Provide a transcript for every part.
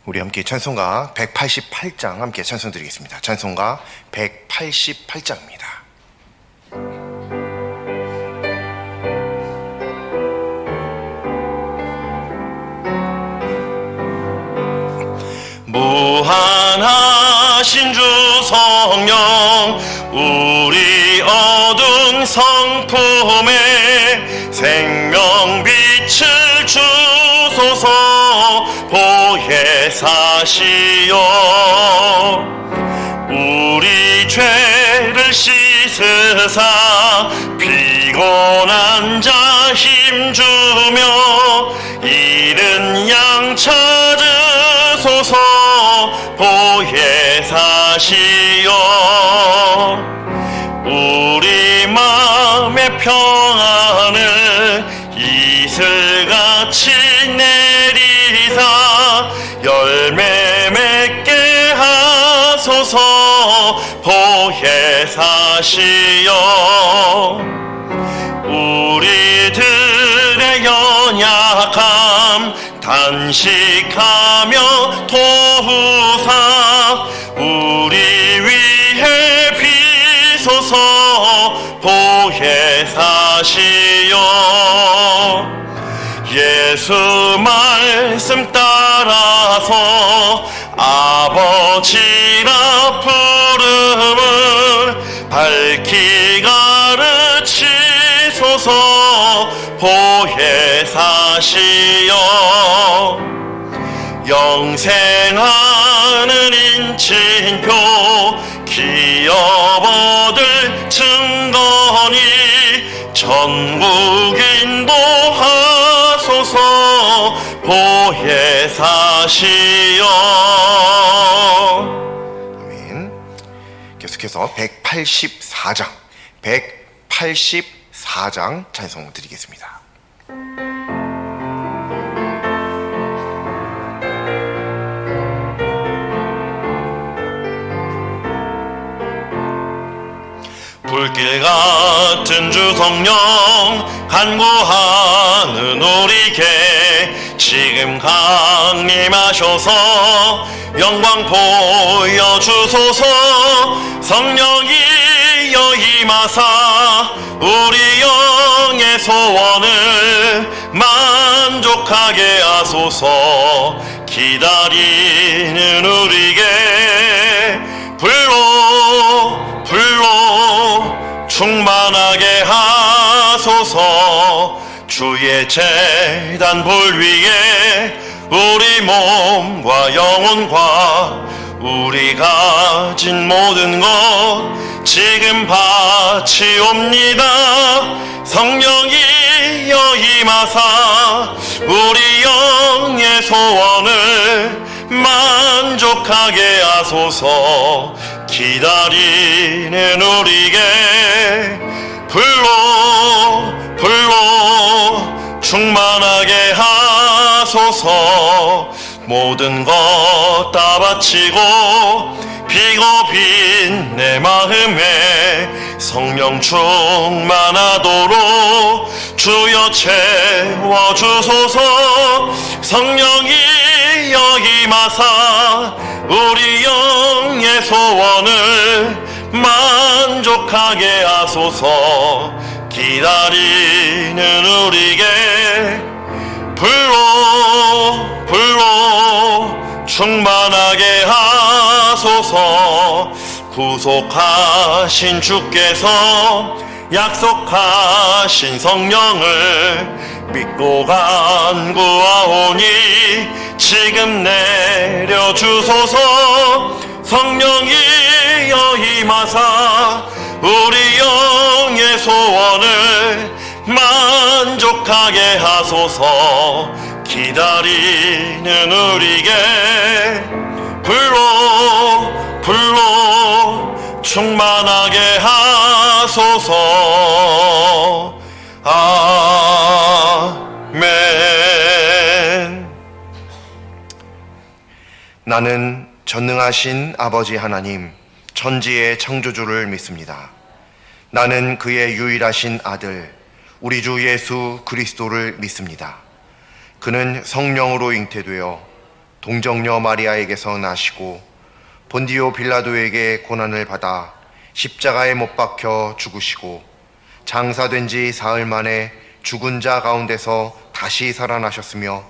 우리 함께 찬송가 188장 함께 찬송 드리겠습니다. 찬송가 188장입니다. 무한하신 주 성령, 우리 어두운 성품에 생명빛을 주소서. 보혜 사시오, 우리 죄를 씻으사 피곤한 자 힘주며 잃은 양 찾으소서. 보혜 사시오, 우리 마음의 평안을 이슬같이 내리사 열매 맺게 하소서. 보혜 사시오, 우리들의 연약함 단식하며 도우사 우리 위해 비소서. 보혜 사시오, 예수 말씀 따라서 아버지라 부름을 밝히 가르치소서. 보혜 사시오, 영생하는 인친표 기업 얻을 증거니 전국 인도하소서. 보혜 사시오. 아멘. 계속해서 184장 찬송 드리겠습니다. 불길 같은 주 성령 간구하는 우리에게 지금 강림하셔서 영광 보여주소서. 성령이 여임하사 우리 영의 소원을 만족하게 하소서. 기다리는 우리에게 불로 충만하게 하소서. 주의 제단 볼 위에 우리 몸과 영혼과 우리 가진 모든 것 지금 바치옵니다. 성령이 여임하사 우리 영의 소원을 만족하게 하소서. 기다리는 우리에게 불로 충만하게 하소서. 모든 것 다 바치고 비고 빈 내 마음에 성령 충만하도록 주여 채워주소서. 성령이 여임하사 우리 영의 소원을 만족하게 하소서. 기다리는 우리에게 불로 충만하게 하소서. 구속하신 주께서 약속하신 성령을 믿고 간구하오니 지금 내려주소서. 성령이 여임하사 우리 영의 소원을 만족하게 하소서. 기다리는 우리에게 불로 충만하게 하소서. 아멘. 나는 전능하신 아버지 하나님, 천지의 창조주를 믿습니다. 나는 그의 유일하신 아들 우리 주 예수 그리스도를 믿습니다. 그는 성령으로 잉태되어 동정녀 마리아에게서 나시고 본디오 빌라도에게 고난을 받아 십자가에 못 박혀 죽으시고 장사된 지 사흘 만에 죽은 자 가운데서 다시 살아나셨으며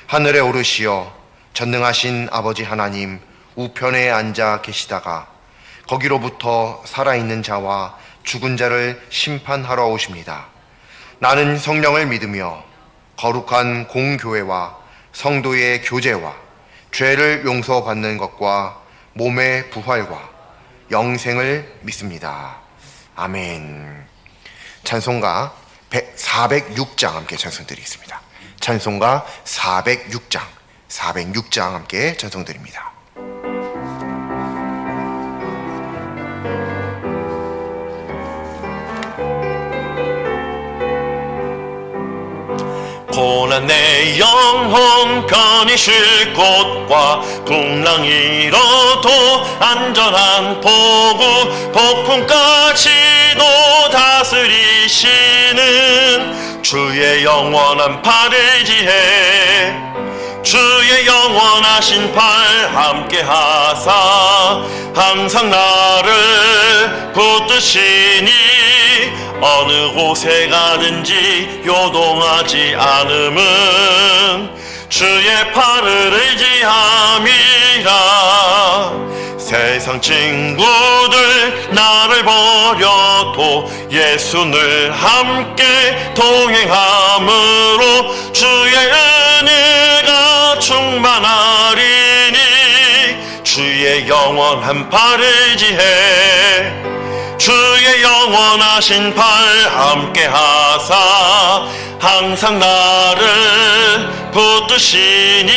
하늘에 오르시어 전능하신 아버지 하나님 우편에 앉아 계시다가 거기로부터 살아있는 자와 죽은 자를 심판하러 오십니다. 나는 성령을 믿으며 거룩한 공교회와 성도의 교제와 죄를 용서받는 것과 몸의 부활과 영생을 믿습니다. 아멘. 찬송가 406장 함께 찬송드리겠습니다. 찬송가 406장 함께 찬송드립니다. 고난 내 영혼 편히 쉴 곳과 풍랑이로도 안전한 보고 폭풍까지도 다스리시는 주의 영원한 팔을 지혜 주의 영원하신 팔 함께 하사 항상 나를 붙드시니 어느 곳에 가든지 요동하지 않음은 주의 팔을 의지함이라. 세상 친구들 나를 버려도 예수 늘 함께 동행함으로 주의 은혜가 충만하리니 주의 영원한 팔을 지혜 주의 영원하신 팔 함께 하사 항상 나를 붙드시니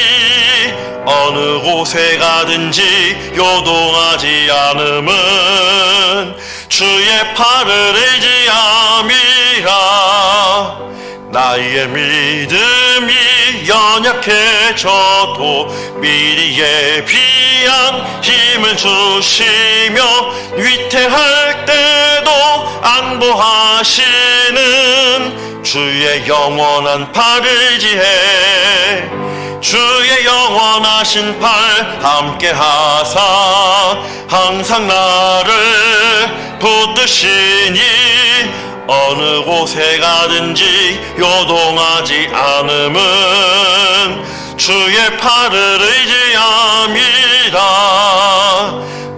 어느 곳에 가든지 요동하지 않음은 주의 팔을 의지함이라. 나의 믿음이 연약해져도 미리 예비한 힘을 주시며 위태할 때도 안보하시는 주의 영원한 팔을 지혜 주의 영원하신 팔 함께 하사 항상 나를 붙드시니 어느 곳에 가든지 요동하지 않음은 주의 팔을 의지함이라.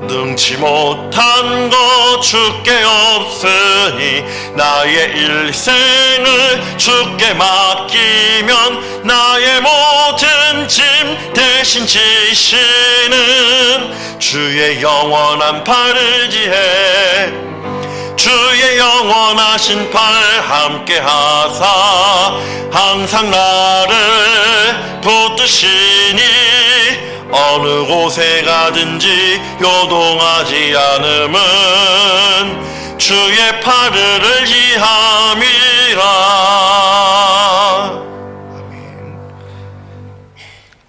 능치 못한 것 주께 없으니 나의 일생을 주께 맡기면 나의 모든 짐 대신 지시는 주의 영원한 팔을 지혜 주의 영원하신 팔 함께 하사 항상 나를 붙드시니 어느 곳에 가든지 요동하지 않음은 주의 팔을 의지함이라. 아멘.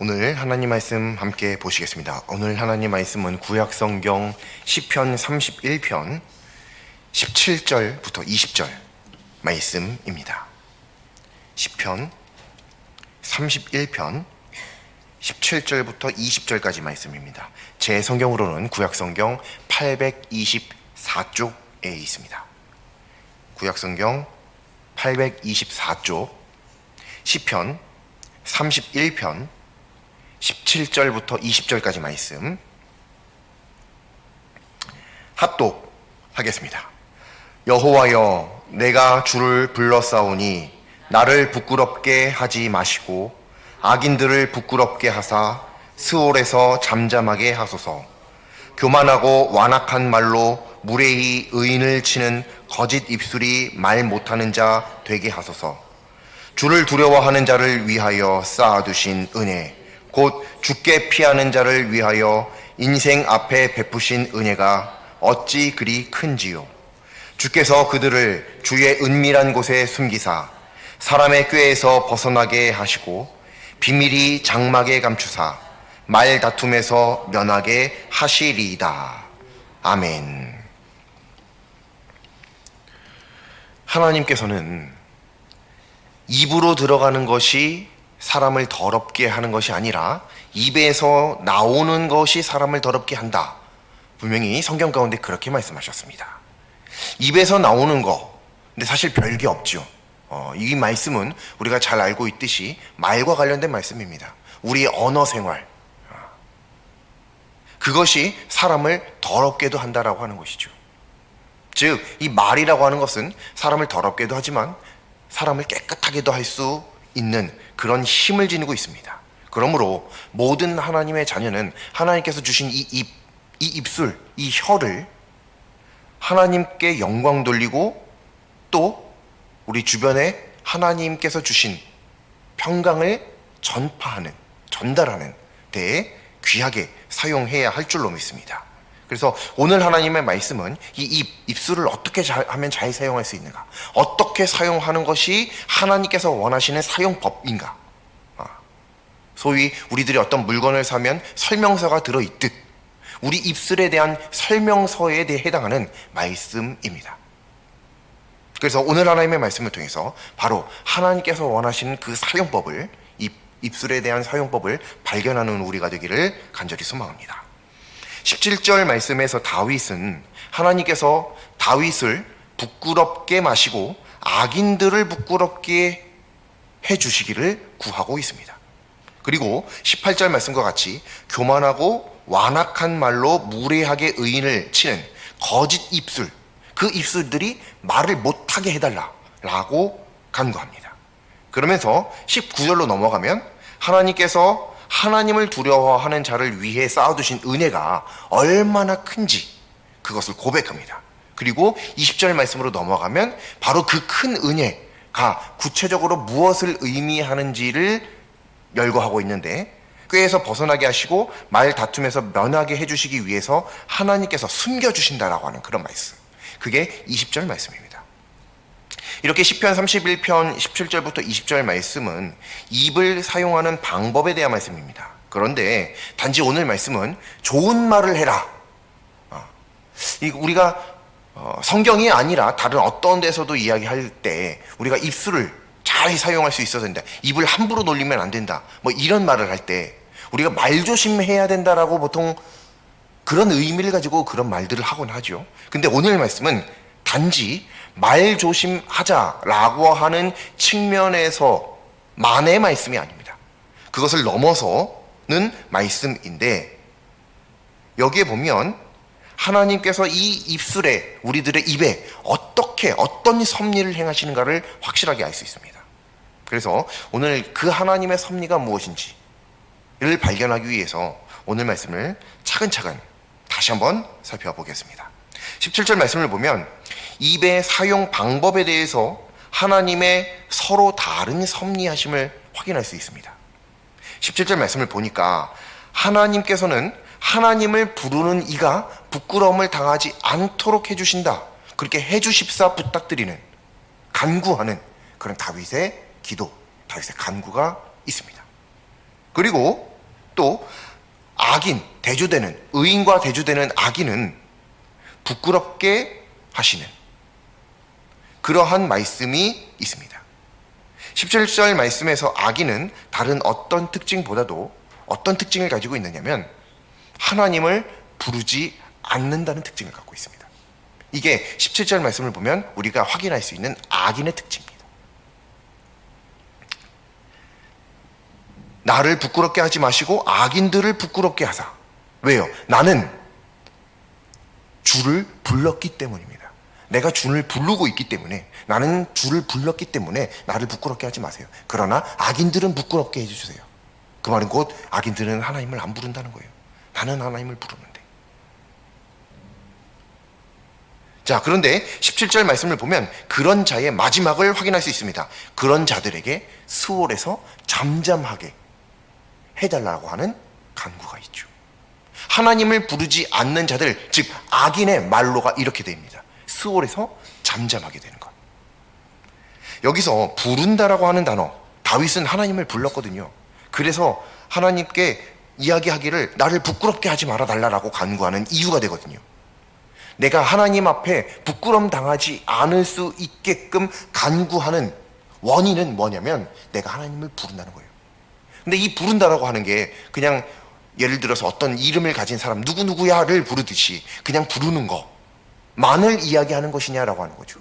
오늘 하나님 말씀 함께 보시겠습니다. 오늘 하나님 말씀은 구약성경 시편 31편 17절부터 20절 말씀입니다. 시편 31편 17절부터 20절까지 말씀입니다. 제 성경으로는 구약성경 824쪽에 있습니다. 구약성경 824쪽 시편 31편 17절부터 20절까지 말씀 합독하겠습니다. 여호와여, 내가 주를 불러싸오니 나를 부끄럽게 하지 마시고 악인들을 부끄럽게 하사 스올에서 잠잠하게 하소서. 교만하고 완악한 말로 무례히 의인을 치는 거짓 입술이 말 못하는 자 되게 하소서. 주를 두려워하는 자를 위하여 쌓아두신 은혜, 곧 주께 피하는 자를 위하여 인생 앞에 베푸신 은혜가 어찌 그리 큰지요. 주께서 그들을 주의 은밀한 곳에 숨기사 사람의 꾀에서 벗어나게 하시고 비밀이 장막에 감추사 말 다툼에서 면하게 하시리이다. 아멘. 하나님께서는 입으로 들어가는 것이 사람을 더럽게 하는 것이 아니라 입에서 나오는 것이 사람을 더럽게 한다. 분명히 성경 가운데 그렇게 말씀하셨습니다. 입에서 나오는 거, 근데 사실 별게 없죠. 이 말씀은 우리가 잘 알고 있듯이 말과 관련된 말씀입니다. 우리의 언어 생활, 그것이 사람을 더럽게도 한다라고 하는 것이죠. 즉, 이 말이라고 하는 것은 사람을 더럽게도 하지만 사람을 깨끗하게도 할 수 있는 그런 힘을 지니고 있습니다. 그러므로 모든 하나님의 자녀는 하나님께서 주신 이 입, 이 입술, 이 혀를 하나님께 영광 돌리고 또 우리 주변에 하나님께서 주신 평강을 전파하는, 전달하는 데에 귀하게 사용해야 할 줄로 믿습니다. 그래서 오늘 하나님의 말씀은 이 입술을 어떻게 하면 잘 사용할 수 있는가, 어떻게 사용하는 것이 하나님께서 원하시는 사용법인가, 소위 우리들이 어떤 물건을 사면 설명서가 들어있듯 우리 입술에 대한 설명서에 대해 해당하는 말씀입니다. 그래서 오늘 하나님의 말씀을 통해서 바로 하나님께서 원하시는 그 사용법을, 입술에 대한 사용법을 발견하는 우리가 되기를 간절히 소망합니다. 17절 말씀에서 다윗은 하나님께서 다윗을 부끄럽게 마시고 악인들을 부끄럽게 해주시기를 구하고 있습니다. 그리고 18절 말씀과 같이 교만하고 완악한 말로 무례하게 의인을 치는 거짓 입술, 그 입술들이 말을 못하게 해달라라고 간구합니다. 그러면서 19절로 넘어가면 하나님께서 하나님을 두려워하는 자를 위해 쌓아두신 은혜가 얼마나 큰지 그것을 고백합니다. 그리고 20절 말씀으로 넘어가면 바로 그 큰 은혜가 구체적으로 무엇을 의미하는지를 열거하고 있는데, 꾀에서 벗어나게 하시고 말 다툼에서 면하게 해주시기 위해서 하나님께서 숨겨주신다라고 하는 그런 말씀, 그게 20절 말씀입니다. 이렇게 시편 31편 17절부터 20절 말씀은 입을 사용하는 방법에 대한 말씀입니다. 그런데 단지 오늘 말씀은 좋은 말을 해라, 우리가 성경이 아니라 다른 어떤 데서도 이야기할 때 우리가 입술을 잘 사용할 수 있어야 된다, 입을 함부로 놀리면 안 된다, 뭐 이런 말을 할 때 우리가 말조심해야 된다라고 보통 그런 의미를 가지고 그런 말들을 하곤 하죠. 근데 오늘 말씀은 단지 말조심하자라고 하는 측면에서만의 말씀이 아닙니다. 그것을 넘어서는 말씀인데, 여기에 보면 하나님께서 이 입술에, 우리들의 입에 어떤 섭리를 행하시는가를 확실하게 알 수 있습니다. 그래서 오늘 그 하나님의 섭리가 무엇인지를 발견하기 위해서 오늘 말씀을 차근차근 다시 한번 살펴보겠습니다. 17절 말씀을 보면 입의 사용 방법에 대해서 하나님의 서로 다른 섭리하심을 확인할 수 있습니다. 17절 말씀을 보니까 하나님께서는 하나님을 부르는 이가 부끄러움을 당하지 않도록 해주신다, 그렇게 해주십사 부탁드리는, 간구하는 그런 다윗의 기도, 다윗의 간구가 있습니다. 그리고 또 악인, 대조되는, 의인과 대조되는 악인은 부끄럽게 하시는 그러한 말씀이 있습니다. 17절 말씀에서 악인은 다른 어떤 특징보다도 어떤 특징을 가지고 있느냐면 하나님을 부르지 않는다는 특징을 갖고 있습니다. 이게 17절 말씀을 보면 우리가 확인할 수 있는 악인의 특징입니다. 나를 부끄럽게 하지 마시고 악인들을 부끄럽게 하사. 왜요? 나는 주를 불렀기 때문입니다. 내가 주를 부르고 있기 때문에, 나는 주를 불렀기 때문에 나를 부끄럽게 하지 마세요. 그러나 악인들은 부끄럽게 해주세요. 그 말은 곧 악인들은 하나님을 안 부른다는 거예요. 나는 하나님을 부르는데. 자, 그런데 17절 말씀을 보면 그런 자의 마지막을 확인할 수 있습니다. 그런 자들에게 수월에서 잠잠하게 해달라고 하는 간구가 있죠. 하나님을 부르지 않는 자들, 즉 악인의 말로가 이렇게 됩니다. 수월에서 잠잠하게 되는 것. 여기서 부른다라고 하는 단어, 다윗은 하나님을 불렀거든요. 그래서 하나님께 이야기하기를 나를 부끄럽게 하지 말아달라고 간구하는 이유가 되거든요. 내가 하나님 앞에 부끄럼 당하지 않을 수 있게끔 간구하는 원인은 뭐냐면 내가 하나님을 부른다는 거예요. 근데 이 부른다라고 하는 게 그냥 예를 들어서 어떤 이름을 가진 사람 누구누구야를 부르듯이 그냥 부르는 것만을 이야기하는 것이냐라고 하는 거죠.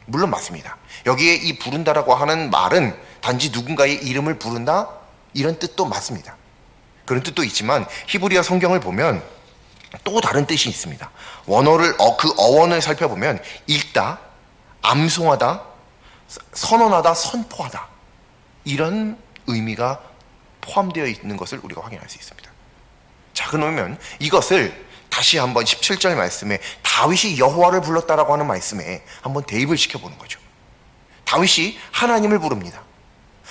물론 맞습니다. 여기에 이 부른다라고 하는 말은 단지 누군가의 이름을 부른다 이런 뜻도 맞습니다. 그런 뜻도 있지만 히브리어 성경을 보면 또 다른 뜻이 있습니다. 원어를 그 어원을 살펴보면 읽다, 암송하다, 선언하다, 선포하다 이런 의미가 포함되어 있는 것을 우리가 확인할 수 있습니다. 자, 그러면 이것을 다시 한번 17절 말씀에 다윗이 여호와를 불렀다라고 하는 말씀에 한번 대입을 시켜보는 거죠. 다윗이 하나님을 부릅니다.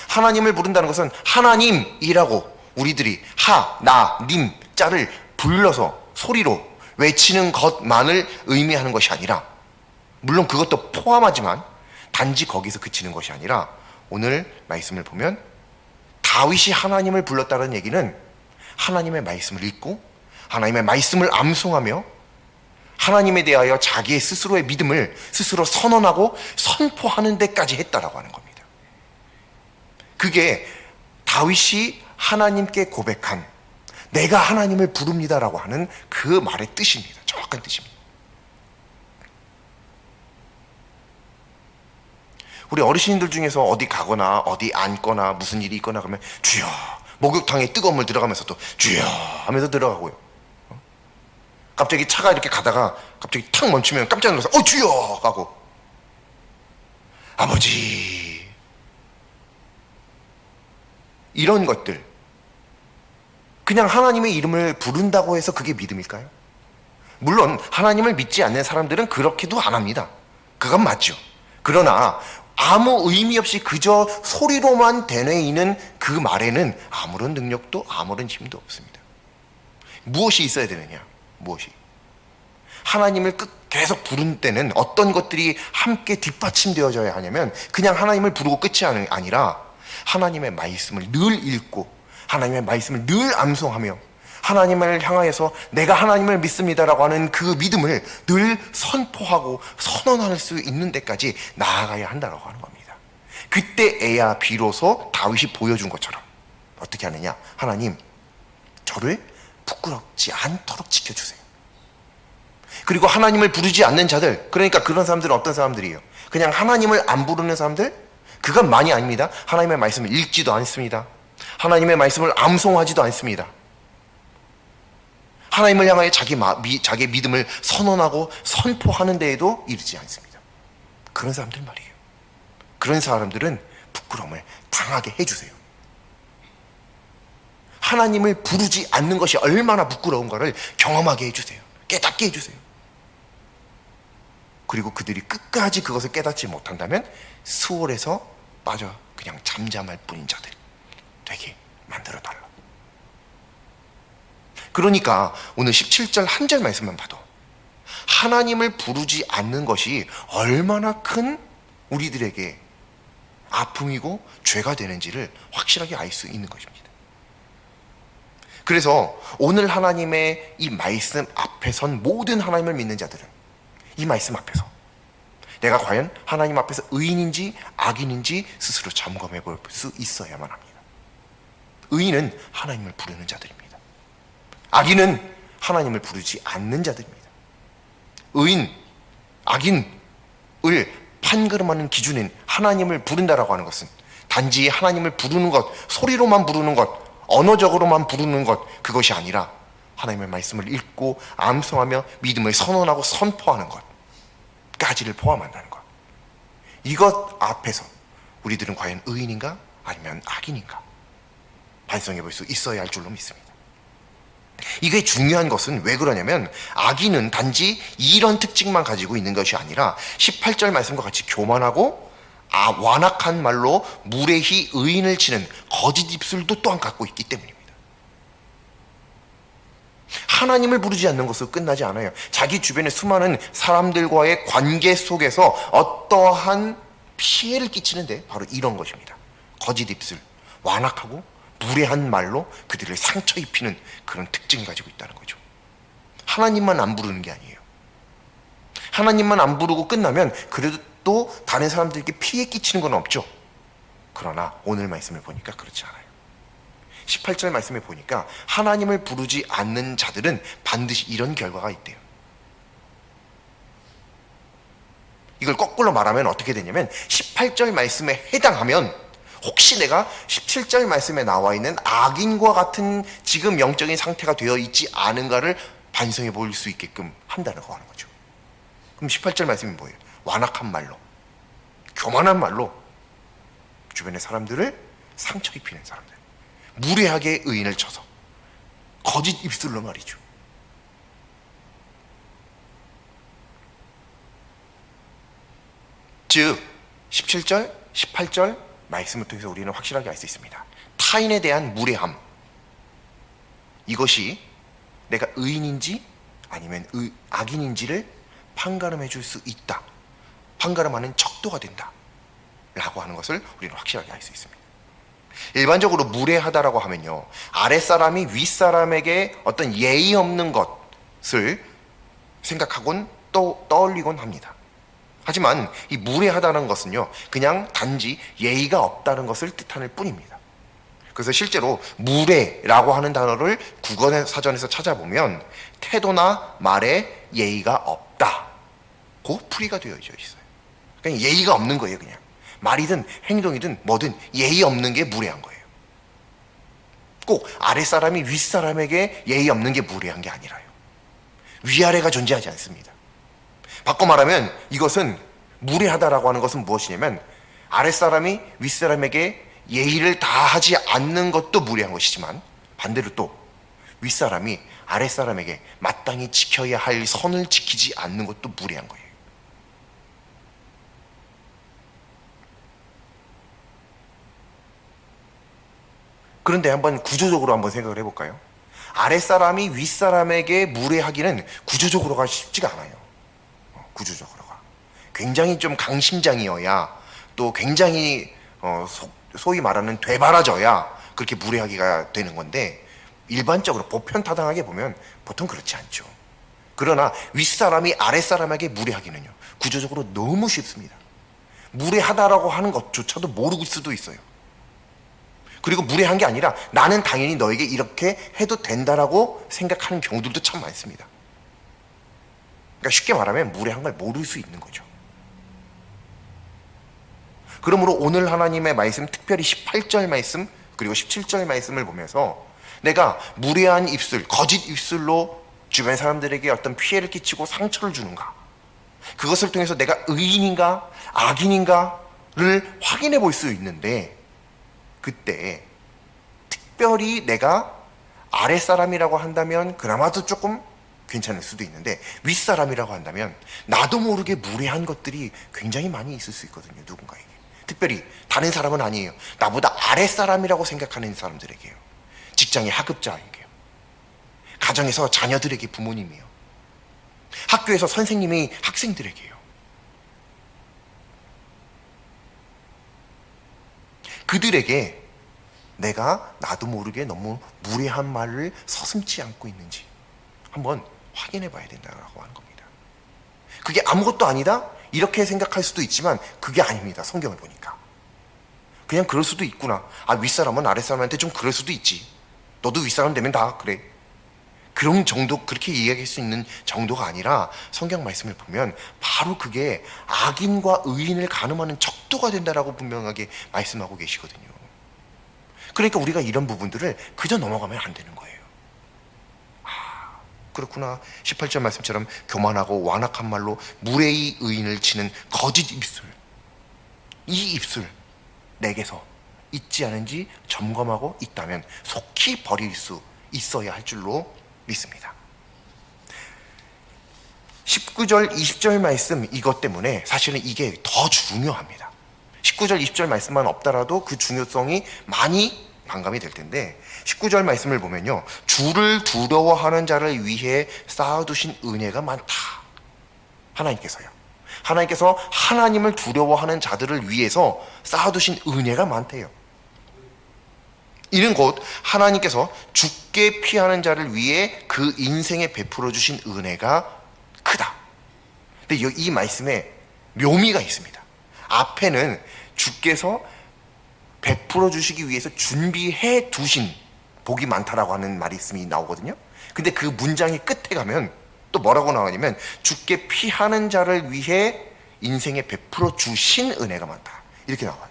하나님을 부른다는 것은 하나님이라고 우리들이 하, 나, 님, 자를 불러서 소리로 외치는 것만을 의미하는 것이 아니라, 물론 그것도 포함하지만 단지 거기서 그치는 것이 아니라 오늘 말씀을 보면 다윗이 하나님을 불렀다는 얘기는 하나님의 말씀을 읽고 하나님의 말씀을 암송하며 하나님에 대하여 자기의 스스로의 믿음을 스스로 선언하고 선포하는 데까지 했다라고 하는 겁니다. 그게 다윗이 하나님께 고백한 내가 하나님을 부릅니다라고 하는 그 말의 뜻입니다. 정확한 뜻입니다. 우리 어르신들 중에서 어디 가거나 어디 앉거나 무슨 일이 있거나 그러면 주여, 목욕탕에 뜨거운 물 들어가면서도 주여 하면서 들어가고요. 갑자기 차가 이렇게 가다가 갑자기 탁 멈추면 깜짝 놀라서 주여 하고, 아버지, 이런 것들 그냥 하나님의 이름을 부른다고 해서 그게 믿음일까요? 물론 하나님을 믿지 않는 사람들은 그렇게도 안 합니다. 그건 맞죠. 그러나 아무 의미 없이 그저 소리로만 되뇌이는 그 말에는 아무런 능력도 아무런 힘도 없습니다. 무엇이 있어야 되느냐? 무엇이? 하나님을 계속 부른 때는 어떤 것들이 함께 뒷받침되어져야 하냐면 그냥 하나님을 부르고 끝이 아니라 하나님의 말씀을 늘 읽고 하나님의 말씀을 늘 암송하며 하나님을 향하여서 내가 하나님을 믿습니다라고 하는 그 믿음을 늘 선포하고 선언할 수 있는 데까지 나아가야 한다고 하는 겁니다. 그때에야 비로소 다윗이 보여준 것처럼 어떻게 하느냐? 하나님, 저를 부끄럽지 않도록 지켜주세요. 그리고 하나님을 부르지 않는 자들, 그러니까 그런 사람들은 어떤 사람들이에요? 그냥 하나님을 안 부르는 사람들? 그건 많이 아닙니다. 하나님의 말씀을 읽지도 않습니다. 하나님의 말씀을 암송하지도 않습니다. 하나님을 향하여 자기의 믿음을 선언하고 선포하는 데에도 이르지 않습니다. 그런 사람들 말이에요. 그런 사람들은 부끄러움을 당하게 해주세요. 하나님을 부르지 않는 것이 얼마나 부끄러운가를 경험하게 해주세요. 깨닫게 해주세요. 그리고 그들이 끝까지 그것을 깨닫지 못한다면 수월에서 빠져 그냥 잠잠할 뿐인 자들이 되게 만들어달라. 그러니까 오늘 17절 한 절 말씀만 봐도 하나님을 부르지 않는 것이 얼마나 큰 우리들에게 아픔이고 죄가 되는지를 확실하게 알 수 있는 것입니다. 그래서 오늘 하나님의 이 말씀 앞에 선 모든 하나님을 믿는 자들은 이 말씀 앞에서 내가 과연 하나님 앞에서 의인인지 악인인지 스스로 점검해 볼 수 있어야만 합니다. 의인은 하나님을 부르는 자들입니다. 악인은 하나님을 부르지 않는 자들입니다. 의인, 악인을 판가름하는 기준인 하나님을 부른다라고 하는 것은 단지 하나님을 부르는 것, 소리로만 부르는 것, 언어적으로만 부르는 것, 그것이 아니라 하나님의 말씀을 읽고 암송하며 믿음을 선언하고 선포하는 것까지를 포함한다는 것. 이것 앞에서 우리들은 과연 의인인가 아니면 악인인가 반성해 볼 수 있어야 할 줄로 믿습니다. 이게 중요한 것은 왜 그러냐면 악인은 단지 이런 특징만 가지고 있는 것이 아니라 18절 말씀과 같이 교만하고 완악한 말로 무례히 의인을 치는 거짓 입술도 또한 갖고 있기 때문입니다. 하나님을 부르지 않는 것으로 끝나지 않아요. 자기 주변의 수많은 사람들과의 관계 속에서 어떠한 피해를 끼치는데 바로 이런 것입니다. 거짓 입술, 완악하고 무례한 말로 그들을 상처 입히는 그런 특징을 가지고 있다는 거죠. 하나님만 안 부르는 게 아니에요. 하나님만 안 부르고 끝나면 그래도 또 다른 사람들에게 피해 끼치는 건 없죠. 그러나 오늘 말씀을 보니까 그렇지 않아요. 18절 말씀에 보니까 하나님을 부르지 않는 자들은 반드시 이런 결과가 있대요. 이걸 거꾸로 말하면 어떻게 되냐면 18절 말씀에 해당하면 혹시 내가 17절 말씀에 나와 있는 악인과 같은 지금 영적인 상태가 되어 있지 않은가를 반성해 볼 수 있게끔 한다고 하는 거죠. 그럼 18절 말씀이 뭐예요? 완악한 말로, 교만한 말로 주변의 사람들을 상처 입히는 사람들, 무례하게 의인을 쳐서 거짓 입술로 말이죠. 즉 17절, 18절 말씀을 통해서 우리는 확실하게 알 수 있습니다. 타인에 대한 무례함, 이것이 내가 의인인지 아니면 악인인지를 판가름해 줄 수 있다, 판가름하는 척도가 된다 라고 하는 것을 우리는 확실하게 알 수 있습니다. 일반적으로 무례하다라고 하면요, 아랫사람이 윗사람에게 어떤 예의 없는 것을 생각하곤 또 떠올리곤 합니다. 하지만 이 무례하다는 것은요, 그냥 단지 예의가 없다는 것을 뜻하는 뿐입니다. 그래서 실제로 무례라고 하는 단어를 국어 사전에서 찾아보면 태도나 말에 예의가 없다고 풀이가 되어 있어요. 그냥 예의가 없는 거예요. 그냥 말이든 행동이든 뭐든 예의 없는 게 무례한 거예요. 꼭 아랫사람이 윗사람에게 예의 없는 게 무례한 게 아니라요. 위아래가 존재하지 않습니다. 바꿔 말하면 이것은 무례하다라고 하는 것은 무엇이냐면 아랫사람이 윗사람에게 예의를 다하지 않는 것도 무례한 것이지만 반대로 또 윗사람이 아랫사람에게 마땅히 지켜야 할 선을 지키지 않는 것도 무례한 거예요. 그런데 한번 구조적으로 한번 생각을 해볼까요? 아랫사람이 윗사람에게 무례하기는 구조적으로가 쉽지가 않아요. 구조적으로가 굉장히 좀 강심장이어야, 또 굉장히 소위 말하는 되바라져야 그렇게 무례하기가 되는 건데, 일반적으로 보편타당하게 보면 보통 그렇지 않죠. 그러나 윗사람이 아랫사람에게 무례하기는요, 구조적으로 너무 쉽습니다. 무례하다라고 하는 것조차도 모르고 수도 있어요. 그리고 무례한 게 아니라 나는 당연히 너에게 이렇게 해도 된다라고 생각하는 경우들도 참 많습니다. 그러니까 쉽게 말하면 무례한 걸 모를 수 있는 거죠. 그러므로 오늘 하나님의 말씀, 특별히 18절 말씀 그리고 17절 말씀을 보면서 내가 무례한 입술, 거짓 입술로 주변 사람들에게 어떤 피해를 끼치고 상처를 주는가, 그것을 통해서 내가 의인인가 악인인가를 확인해 볼 수 있는데, 그때 특별히 내가 아랫사람이라고 한다면 그나마도 조금 괜찮을 수도 있는데, 윗사람이라고 한다면 나도 모르게 무례한 것들이 굉장히 많이 있을 수 있거든요. 누군가에게, 특별히 다른 사람은 아니에요, 나보다 아랫사람이라고 생각하는 사람들에게요. 직장의 하급자에게요, 가정에서 자녀들에게 부모님이요, 학교에서 선생님이 학생들에게요. 그들에게 내가 나도 모르게 너무 무례한 말을 서슴지 않고 있는지 한번 확인해 봐야 된다고 하는 겁니다. 그게 아무것도 아니다 이렇게 생각할 수도 있지만 그게 아닙니다. 성경을 보니까 그냥 그럴 수도 있구나. 윗사람은 아랫사람한테 좀 그럴 수도 있지, 너도 윗사람 되면 다 그래, 그런 정도, 그렇게 이야기할 수 있는 정도가 아니라 성경 말씀을 보면 바로 그게 악인과 의인을 가늠하는 척도가 된다라고 분명하게 말씀하고 계시거든요. 그러니까 우리가 이런 부분들을 그저 넘어가면 안 되는 거예요. 그렇구나. 18절 말씀처럼 교만하고 완악한 말로 무례히 의인을 치는 거짓 입술, 이 입술 내게서 있지 않은지 점검하고 있다면 속히 버릴 수 있어야 할 줄로 믿습니다. 19절 20절 말씀, 이것 때문에 사실은 이게 더 중요합니다. 19절 20절 말씀만 없더라도 그 중요성이 많이 반감이 될 텐데, 19절 말씀을 보면요, 주를 두려워하는 자를 위해 쌓아두신 은혜가 많다. 하나님께서 하나님을 두려워하는 자들을 위해서 쌓아두신 은혜가 많대요. 이는 곧 하나님께서 죽게 피하는 자를 위해 그 인생에 베풀어 주신 은혜가 크다. 근데 이 말씀에 묘미가 있습니다. 앞에는 주께서 베풀어 주시기 위해서 준비해 두신 복이 많다라고 하는 말씀이 나오거든요. 근데 그 문장의 끝에 가면 또 뭐라고 나오냐면 주께 피하는 자를 위해 인생에 베풀어 주신 은혜가 많다, 이렇게 나와요.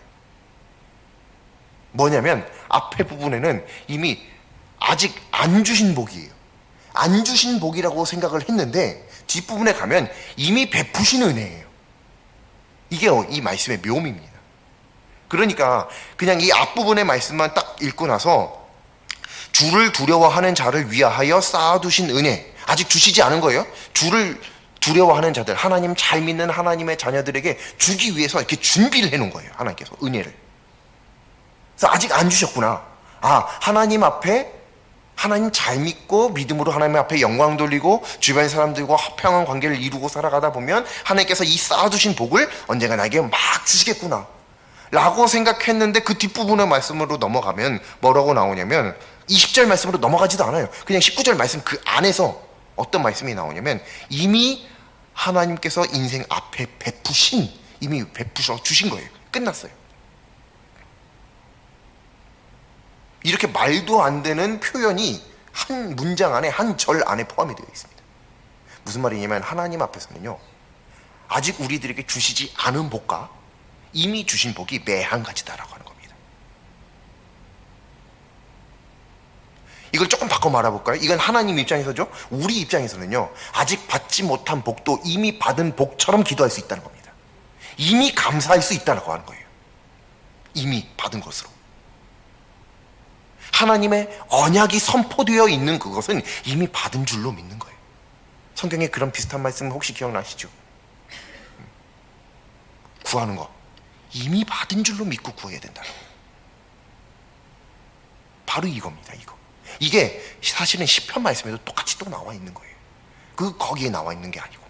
뭐냐면 앞에 부분에는 이미 아직 안 주신 복이에요. 안 주신 복이라고 생각을 했는데 뒷부분에 가면 이미 베푸신 은혜예요. 이게 이 말씀의 묘미입니다. 그러니까 그냥 이 앞부분의 말씀만 딱 읽고 나서 주를 두려워하는 자를 위하여 쌓아두신 은혜, 아직 주시지 않은 거예요. 주를 두려워하는 자들, 하나님 잘 믿는 하나님의 자녀들에게 주기 위해서 이렇게 준비를 해놓은 거예요. 하나님께서 은혜를. 그래서 아직 안 주셨구나. 하나님 앞에, 하나님 잘 믿고 믿음으로 하나님 앞에 영광 돌리고 주변 사람들과 화평한 관계를 이루고 살아가다 보면 하나님께서 이 쌓아두신 복을 언젠가 나에게 막 주시겠구나 라고 생각했는데, 그 뒷부분의 말씀으로 넘어가면 뭐라고 나오냐면 20절 말씀으로 넘어가지도 않아요. 그냥 19절 말씀 그 안에서 어떤 말씀이 나오냐면 이미 하나님께서 인생 앞에 이미 베푸셔 주신 거예요. 끝났어요. 이렇게 말도 안 되는 표현이 한 문장 안에, 한 절 안에 포함이 되어 있습니다. 무슨 말이냐면 하나님 앞에서는요, 아직 우리들에게 주시지 않은 복과 이미 주신 복이 매한 가지다라고 하는 겁니다. 이걸 조금 바꿔 말해볼까요? 이건 하나님 입장에서죠. 우리 입장에서는요, 아직 받지 못한 복도 이미 받은 복처럼 기도할 수 있다는 겁니다. 이미 감사할 수 있다고 하는 거예요. 이미 받은 것으로. 하나님의 언약이 선포되어 있는 그것은 이미 받은 줄로 믿는 거예요. 성경에 그런 비슷한 말씀 혹시 기억나시죠? 구하는 거 이미 받은 줄로 믿고 구해야 된다는 거예요. 바로 이겁니다. 이게 사실은 시편 말씀에도 똑같이 또 나와 있는 거예요. 거기에 나와 있는 게 아니고.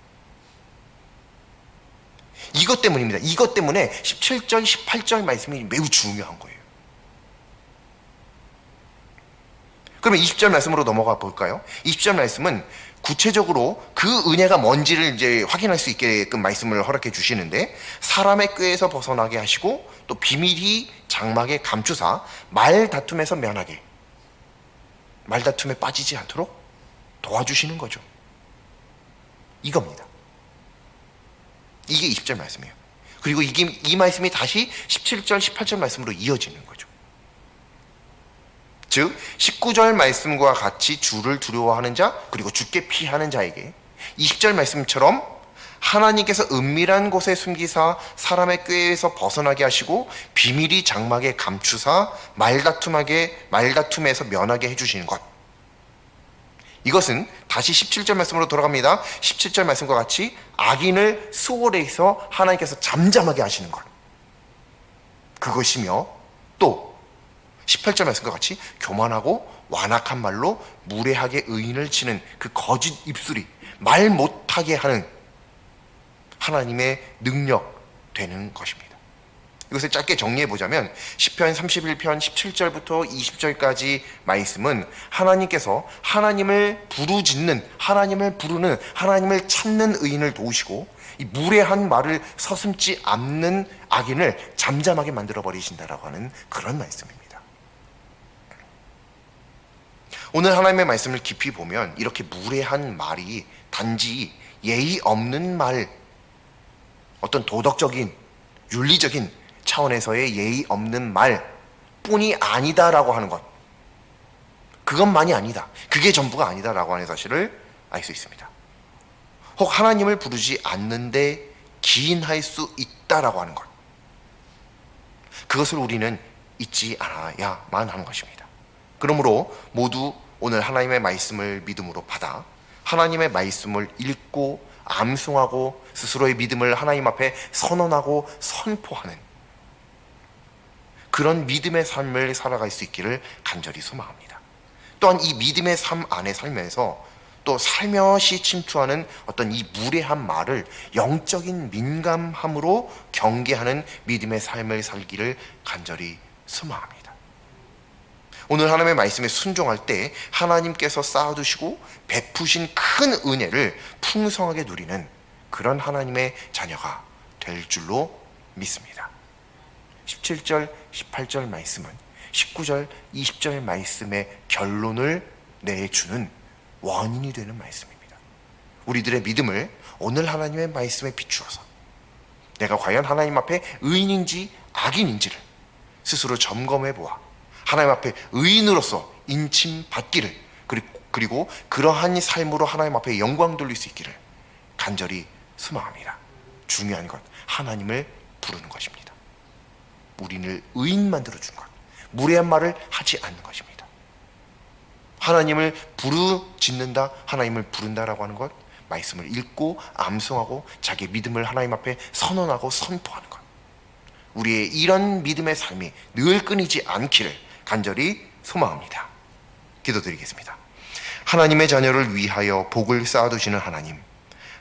이것 때문입니다. 이것 때문에 17절, 18절 말씀이 매우 중요한 거예요. 그러면 20절 말씀으로 넘어가 볼까요? 20절 말씀은 구체적으로 그 은혜가 뭔지를 이제 확인할 수 있게끔 말씀을 허락해 주시는데, 사람의 꾀에서 벗어나게 하시고 또 비밀히 장막에 감추사 말다툼에서 면하게, 말다툼에 빠지지 않도록 도와주시는 거죠. 이겁니다. 이게 20절 말씀이에요. 그리고 이 말씀이 다시 17절, 18절 말씀으로 이어지는 거죠. 즉 19절 말씀과 같이 주를 두려워하는 자, 그리고 주께 피하는 자에게 20절 말씀처럼 하나님께서 은밀한 곳에 숨기사 사람의 꾀에서 벗어나게 하시고 비밀이 장막에 감추사 말다툼에서 면하게 해주시는 것, 이것은 다시 17절 말씀으로 돌아갑니다. 17절 말씀과 같이 악인을 수월에서 하나님께서 잠잠하게 하시는 것, 그것이며, 또 18절 말씀과 같이 교만하고 완악한 말로 무례하게 의인을 치는 그 거짓 입술이 말 못하게 하는 하나님의 능력 되는 것입니다. 이것을 짧게 정리해 보자면 시편 31편 17절부터 20절까지 말씀은 하나님께서 하나님을 부르짖는, 하나님을 부르는, 하나님을 찾는 의인을 도우시고 이 무례한 말을 서슴지 않는 악인을 잠잠하게 만들어 버리신다라고 하는 그런 말씀입니다. 오늘 하나님의 말씀을 깊이 보면 이렇게 무례한 말이 단지 예의 없는 말, 어떤 도덕적인, 윤리적인 차원에서의 예의 없는 말뿐이 아니다라고 하는 것, 그것만이 아니다, 그게 전부가 아니다라고 하는 사실을 알 수 있습니다. 혹 하나님을 부르지 않는데 기인할 수 있다라고 하는 것, 그것을 우리는 잊지 않아야만 하는 것입니다. 그러므로 모두 오늘 하나님의 말씀을 믿음으로 받아 하나님의 말씀을 읽고 암송하고 스스로의 믿음을 하나님 앞에 선언하고 선포하는 그런 믿음의 삶을 살아갈 수 있기를 간절히 소망합니다. 또한 이 믿음의 삶 안에 살면서 또 살며시 침투하는 어떤 이 무례한 말을 영적인 민감함으로 경계하는 믿음의 삶을 살기를 간절히 소망합니다. 오늘 하나님의 말씀에 순종할 때 하나님께서 쌓아두시고 베푸신 큰 은혜를 풍성하게 누리는 그런 하나님의 자녀가 될 줄로 믿습니다. 17절, 18절 말씀은 19절, 20절 말씀의 결론을 내주는 원인이 되는 말씀입니다. 우리들의 믿음을 오늘 하나님의 말씀에 비추어서 내가 과연 하나님 앞에 의인인지 악인인지를 스스로 점검해 보아 하나님 앞에 의인으로서 인침받기를, 그리고 그러한 삶으로 하나님 앞에 영광 돌릴 수 있기를 간절히 소망합니다. 중요한 것, 하나님을 부르는 것입니다. 우리를 의인 만들어준 것, 무례한 말을 하지 않는 것입니다. 하나님을 부르짖는다, 하나님을 부른다라고 하는 것, 말씀을 읽고 암송하고 자기의 믿음을 하나님 앞에 선언하고 선포하는 것, 우리의 이런 믿음의 삶이 늘 끊이지 않기를 간절히 소망합니다. 기도드리겠습니다. 하나님의 자녀를 위하여 복을 쌓아두시는 하나님,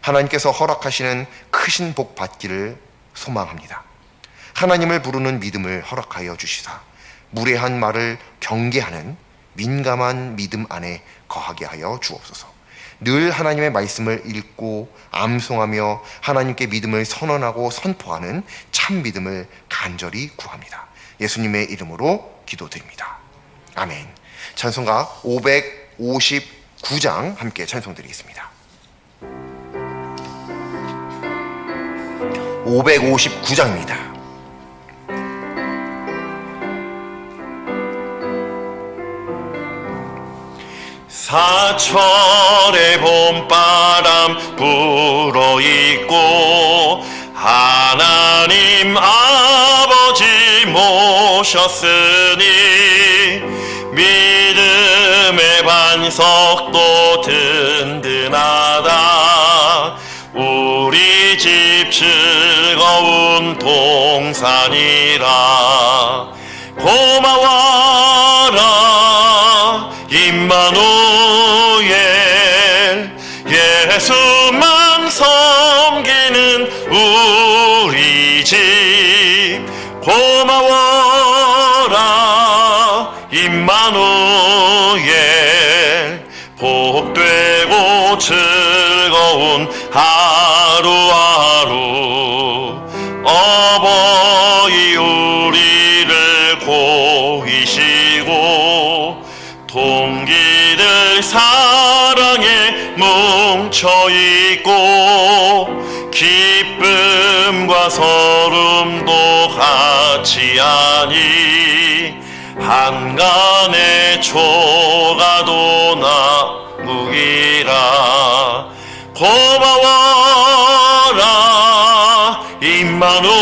하나님께서 허락하시는 크신 복 받기를 소망합니다. 하나님을 부르는 믿음을 허락하여 주시사 무례한 말을 경계하는 민감한 믿음 안에 거하게 하여 주옵소서. 늘 하나님의 말씀을 읽고 암송하며 하나님께 믿음을 선언하고 선포하는 참 믿음을 간절히 구합니다. 예수님의 이름으로 기도드립니다. 아멘. 찬송가 559장 함께 찬송드리겠습니다. 559장입니다. 사철의 봄바람 불어있고 하나님 아버지 모셨으니 믿음의 반석도 든든하다. 우리 집 즐거운 동산이라. 고마워라 임마누엘, 예수만 섬기는 우리 집. 고마워라 임마누엘, 복되고 즐거운 하루하루. 어버이 우리를 고이시고 동기들 사랑에 뭉쳐있고 기쁨과 서름도 같이 하니 한간의 초가도 나무기라. 고마워라 임마누엘,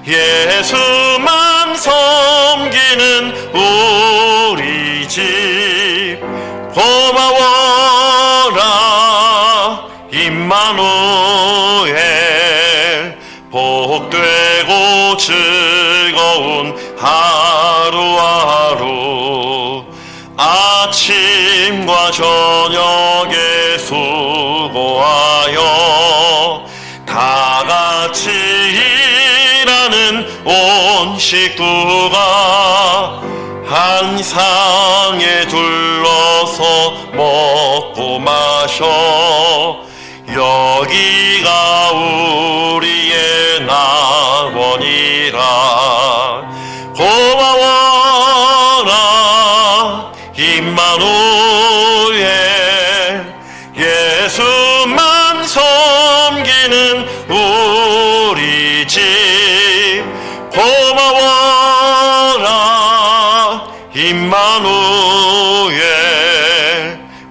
예수만 섬기는 우리 집. 고마워라 임마누엘, 복되고 즐거운 하루하루. 아침과 저녁에 수고하여 다같이 일하는 온 식구가 한 상에 둘러서 먹고 마셔. 여기가 우리의 낙원이라. 고마워라 임마누엘, 예수만 섬기는 우리 집. 고마워라 임마누엘,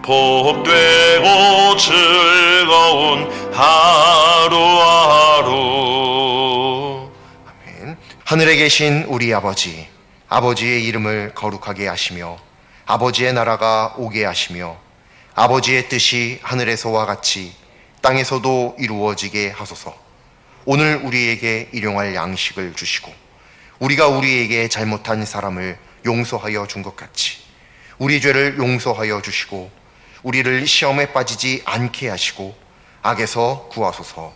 복되고 즐거운 하루하루. 아멘. 하늘에 계신 우리 아버지, 아버지의 이름을 거룩하게 하시며 아버지의 나라가 오게 하시며 아버지의 뜻이 하늘에서와 같이 땅에서도 이루어지게 하소서. 오늘 우리에게 일용할 양식을 주시고 우리가 우리에게 잘못한 사람을 용서하여 준 것 같이 우리 죄를 용서하여 주시고 우리를 시험에 빠지지 않게 하시고 악에서 구하소서.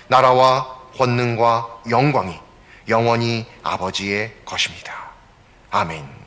나라와 권능과 영광이 영원히 아버지의 것입니다. 아멘.